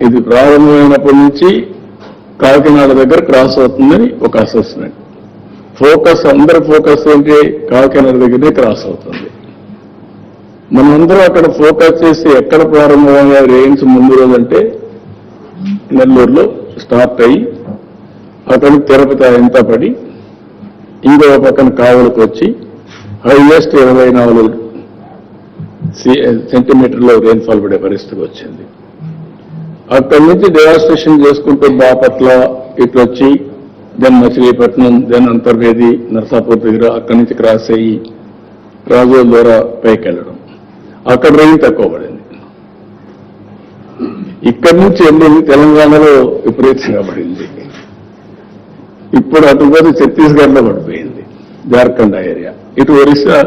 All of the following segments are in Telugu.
ఇది ప్రారంభమైనప్పటి నుంచి కాకినాడ దగ్గర క్రాస్ అవుతుందని ఒక అసెస్మెంట్. ఫోకస్ అందరి ఫోకస్ ఏంటి, కాకినాడ దగ్గరే క్రాస్ అవుతుంది. మనందరం అక్కడ ఫోకస్ చేసి ఎక్కడ ప్రారంభంగా రేంజ్ ముందు రోజంటే నెల్లూరులో స్టార్ట్ అయ్యి అక్కడ తిరుపతి ఎంత పడి ఇంకో పక్కన కావలికి వచ్చి హైయెస్ట్ 24 సెంటీమీటర్లో రెయిన్ఫాల్ పడే పరిస్థితికి వచ్చింది. అక్కడి నుంచి డెవాస్టేషన్ చేసుకుంటూ బాపట్ల ఇట్లా వచ్చి దెన్ మచిలీపట్నం దెన్ అంతర్వేది నర్సాపూర్ దగ్గర అక్కడి నుంచి క్రాస్ అయ్యి రాజోల ద్వారా పైకి వెళ్ళడం, అక్కడ రెయిన్ తక్కువ పడింది. ఇక్కడి నుంచి వెళ్ళింది తెలంగాణలో విపరీతంగా పడింది. ఇప్పుడు అటుపోతే ఛత్తీస్గఢ్లో పడిపోయింది, జార్ఖండ్ ఏరియా, ఇటు ఒరిస్సా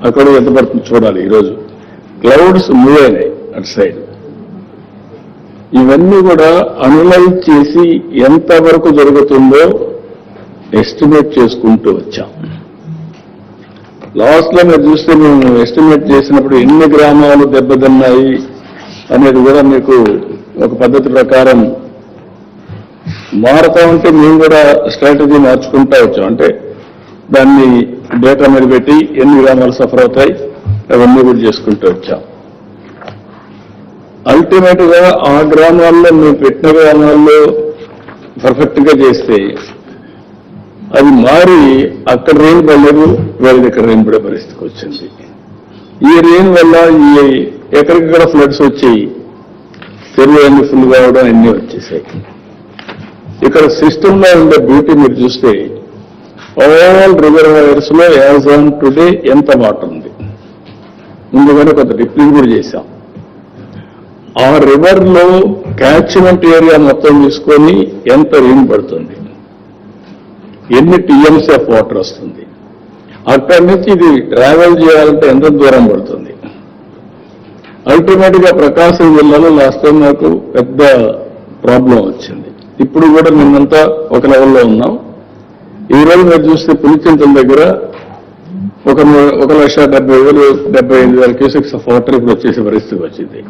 అక్కడ ఎంత పడుతుంది చూడాలి. ఈరోజు క్లౌడ్స్ మూవ్ అయినాయి అటు సైడ్. ఇవన్నీ కూడా అనలైజ్ చేసి ఎంతవరకు జరుగుతుందో ఎస్టిమేట్ చేసుకుంటూ వచ్చాం. లాస్ట్లో మీరు చూస్తే మేము ఎస్టిమేట్ చేసినప్పుడు ఎన్ని గ్రామాలు దెబ్బతిన్నాయి అనేది కూడా మీకు ఒక పద్ధతి ప్రకారం మారుతా ఉంటే మేము కూడా స్ట్రాటజీ మార్చుకుంటూ వచ్చాం. అంటే దాన్ని డేటా మీద పెట్టి ఎన్ని గ్రామాలు సఫర్ అవుతాయి అవన్నీ కూడా చేసుకుంటూ వచ్చాం. అల్టిమేట్ గా ఆ గ్రామాల్లో మేము పెట్టిన గ్రామాల్లో పర్ఫెక్ట్ గా చేస్తే అది మారి అక్కడ రెయిన్ పడలేదు, వేరే దగ్గర రెయిన్ పడే పరిస్థితికి వచ్చింది. ఈ రెయిన్ వల్ల ఈ ఎక్కడికక్కడ ఫ్లడ్స్ వచ్చి చెరువు అన్ని ఫుల్ కావడం అన్నీ వచ్చేసాయి. ఇక్కడ సిస్టంలో ఉండే బ్యూటీ మీరు చూస్తే ఆల్ రిజర్వాయర్స్ లో యాజ్ ఆన్ టుడే ఎంత వాటర్ ఉంది. ముందుగానే కొంత డిప్లింగ్ కూడా చేశాం. ఆ రివర్ లో క్యాచ్మెంట్ ఏరియా మొత్తం తీసుకొని ఎంత రెయిన్ పడుతుంది, ఎన్ని టీఎంసీ ఆఫ్ వాటర్ వస్తుంది, అక్కడి నుంచి ఇది ట్రావెల్ చేయాలంటే ఎంత దూరం పడుతుంది. అల్టిమేట్ గా ప్రకాశం జిల్లాలో లాస్ట్ టైం నాకు పెద్ద ప్రాబ్లం వచ్చింది. ఇప్పుడు కూడా నిన్నంతా ఒక లెవెల్లో ఉన్నాం. ఈ రోజు మీరు చూస్తే పులిచింతల దగ్గర 1,70,000-75,000 క్యూసెక్స్ ఆఫ్ వాటర్ ఇప్పుడు వచ్చేసే పరిస్థితి వచ్చింది.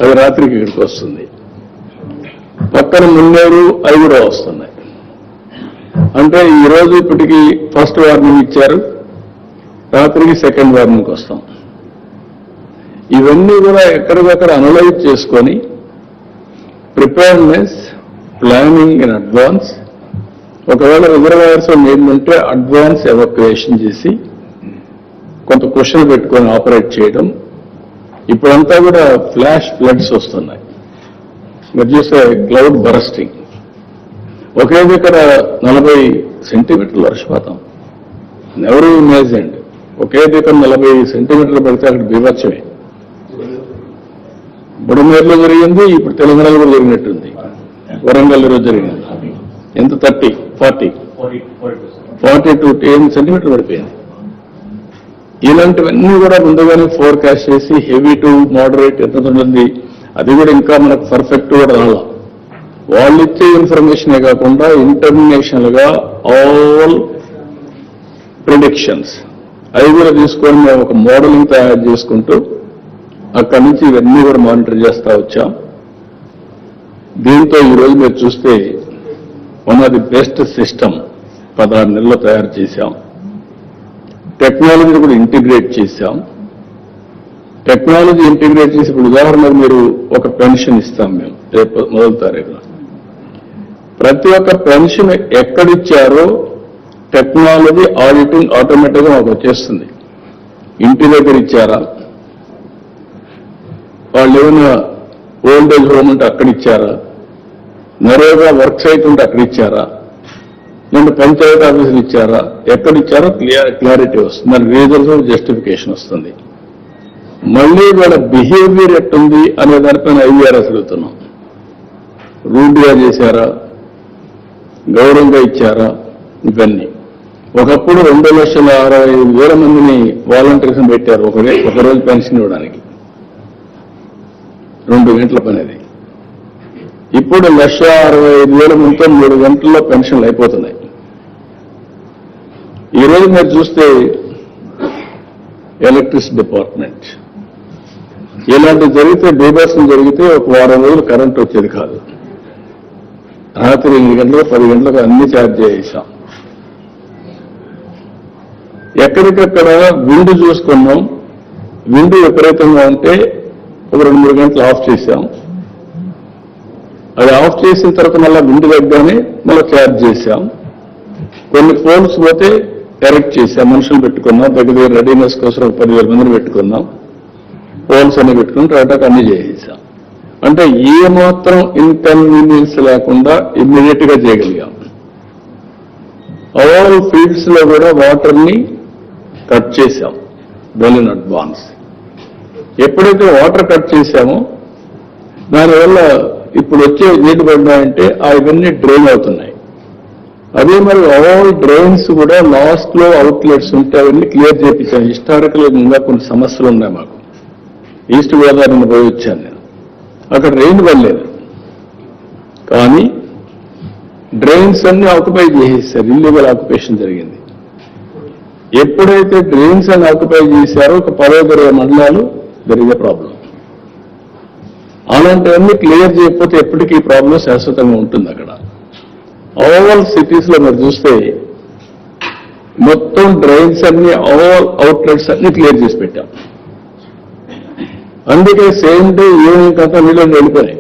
అది రాత్రికి ఇక్కడికి వస్తుంది. పక్కన మున్నేరు అవి కూడా వస్తున్నాయి. అంటే ఈ రోజు ఇప్పటికీ ఫస్ట్ వార్నింగ్ ఇచ్చారు, రాత్రికి సెకండ్ వార్నింగ్ వస్తాం. ఇవన్నీ కూడా ఎక్కడికక్కడ అనలైజ్ చేసుకొని ప్రిపేర్నెస్ ప్లానింగ్ ఇన్ అడ్వాన్స్, ఒకవేళ రిజర్వాయర్స్ ఏంటంటే అడ్వాన్స్ ఎవాక్యుయేషన్ చేసి కొంత క్వశ్చన్ పెట్టుకొని ఆపరేట్ చేయడం. ఇప్పుడంతా కూడా ఫ్లాష్ ఫ్లడ్స్ వస్తున్నాయి. మీరు చూస్తే క్లౌడ్ బరస్టింగ్, ఒకే దగ్గర 40 సెంటీమీటర్ల వర్షపాతం, ఎవరు ఇమేజిన్డ్. ఒకే దగ్గర 40 సెంటీమీటర్లు పడితే అక్కడ బీభత్సమే. బుడమేరులో జరిగింది, ఇప్పుడు తెలంగాణలో కూడా జరిగినట్టుంది. వరంగల్ రోజు జరిగింది. ఎంత 42 సెంటీమీటర్లు పడిపోయింది. ఇలాంటివన్నీ కూడా ముందుగానే ఫోర్కాస్ట్ చేసి హెవీ టు మోడరేట్ ఎంత ఉంటుంది, అది కూడా ఇంకా మనకు పర్ఫెక్ట్ కూడా రాలా. వాళ్ళు ఇచ్చే ఇన్ఫర్మేషనే కాకుండా ఇంటర్నేషనల్ గా ఆల్ ప్రిడిక్షన్స్ అవి కూడా తీసుకొని మేము ఒక మోడలింగ్ తయారు చేసుకుంటూ అక్కడి నుంచి ఇవన్నీ కూడా మానిటర్ చేస్తూ వచ్చాం. దీంతో ఈరోజు మీరు చూస్తే one of the best system 16 నెలల్లో తయారు చేశాం. టెక్నాలజీ కూడా ఇంటిగ్రేట్ చేశాం. టెక్నాలజీ ఇంటిగ్రేట్ చేసి ఇప్పుడు ఉదాహరణకు మీరు ఒక పెన్షన్ ఇస్తాం మేము రేపు 1వ తారీఖున. ప్రతి ఒక్క పెన్షన్ ఎక్కడిచ్చారో టెక్నాలజీ ఆడిటింగ్ ఆటోమేటిక్గా మాకు వచ్చేస్తుంది. ఇంటి దగ్గర ఇచ్చారా, వాళ్ళు ఏమైనా ఓల్డ్ ఏజ్ హోమ్ ఉంటే అక్కడ ఇచ్చారా, నరేగా వర్క్ సైట్ ఉంటే అక్కడ ఇచ్చారా, నేను పంచాయతీ ఆఫీసులు ఇచ్చారా, ఎక్కడిచ్చారో క్లారిటీ వస్తుంది. దాని రీజన్స్ జస్టిఫికేషన్ వస్తుంది. మళ్ళీ వాళ్ళ బిహేవియర్ ఎట్టుంది అనే దానిపైన ఐవీఆర్ఎస్ అడుగుతున్నాం. రూడ్గా చేశారా, గౌరవంగా ఇచ్చారా, ఇవన్నీ. ఒకప్పుడు 2,65,000 మందిని వాలంటీర్స్ పెట్టారు ఒక రోజు పెన్షన్ ఇవ్వడానికి, 2 గంటల పని అది. ఇప్పుడు 1,65,000 మందితో 3 గంటల్లో పెన్షన్లు అయిపోతున్నాయి. ఈరోజు మీరు చూస్తే ఎలక్ట్రిసిటీ డిపార్ట్మెంట్ ఇలాంటి జరిగితే బీభత్సం జరిగితే ఒక వారం రోజులు కరెంట్ వచ్చేది కాదు. రాత్రి 8 గంటలకు 10 గంటలకు అన్ని ఛార్జ్ చేసాం. ఎక్కడికక్కడ విండు చూసుకున్నాం. విండు విపరీతంగా ఉంటే ఒక 2-3 గంటలు ఆఫ్ చేశాం. అది ఆఫ్ చేసిన తర్వాత మళ్ళీ విండు తగ్గగానే మళ్ళీ ఛార్జ్ చేశాం. కొన్ని పోల్స్ పోతే కరెక్ట్ చేశాం. మనుషులు పెట్టుకున్నాం. దగ్గర రెడీనెస్ కోసం 10,000 మందిని పెట్టుకున్నాం. పోల్స్ అన్ని పెట్టుకుని టాటాకు అన్ని చేసేసాం. అంటే ఏ మాత్రం ఇన్కన్వీనియన్స్ లేకుండా ఇమ్మీడియట్ గా చేయగలిగాం. ఆల్ ఫీల్డ్స్ లో కూడా వాటర్ ని కట్ చేశాం వెల్ ఇన్ అడ్వాన్స్. ఎప్పుడైతే వాటర్ కట్ చేశామో దానివల్ల ఇప్పుడు వచ్చే నీటి పడ్డాయంటే ఇవన్నీ డ్రైన్ అవుతున్నాయి. అదే మరి ఆల్ డ్రైన్స్ కూడా లాస్ట్ లో అవుట్లెట్స్ ఉంటే అవన్నీ క్లియర్ చేయించాను. హిస్టారికల్ ఇంకా కొన్ని సమస్యలు ఉన్నాయి మాకు. ఈస్ట్ గోదావరిని పోయి వచ్చాను నేను. అక్కడ రెయిన్ పడలేదు, కానీ డ్రైన్స్ అన్ని ఆక్యుపై చేసేసారు. ఇల్లీగల్ ఆక్యుపేషన్ జరిగింది. ఎప్పుడైతే డ్రైన్స్ అన్ని ఆక్యుపై చేశారో ఒక 10-20 మండలాలు జరిగే ప్రాబ్లం. అలాంటివన్నీ క్లియర్ చేయకపోతే ఎప్పటికీ ఈ ప్రాబ్లం శాశ్వతంగా ఉంటుంది. అక్కడ ఆల్ సిటీస్ లో మీరు చూస్తే మొత్తం డ్రైన్స్ అన్ని ఆల్ అవుట్లెట్స్ అన్ని క్లియర్ చేసి పెట్టాం. అందుకే సేమ్ డే ఈవినింగ్ అంతా నీళ్ళు వెళ్ళిపోయాయి.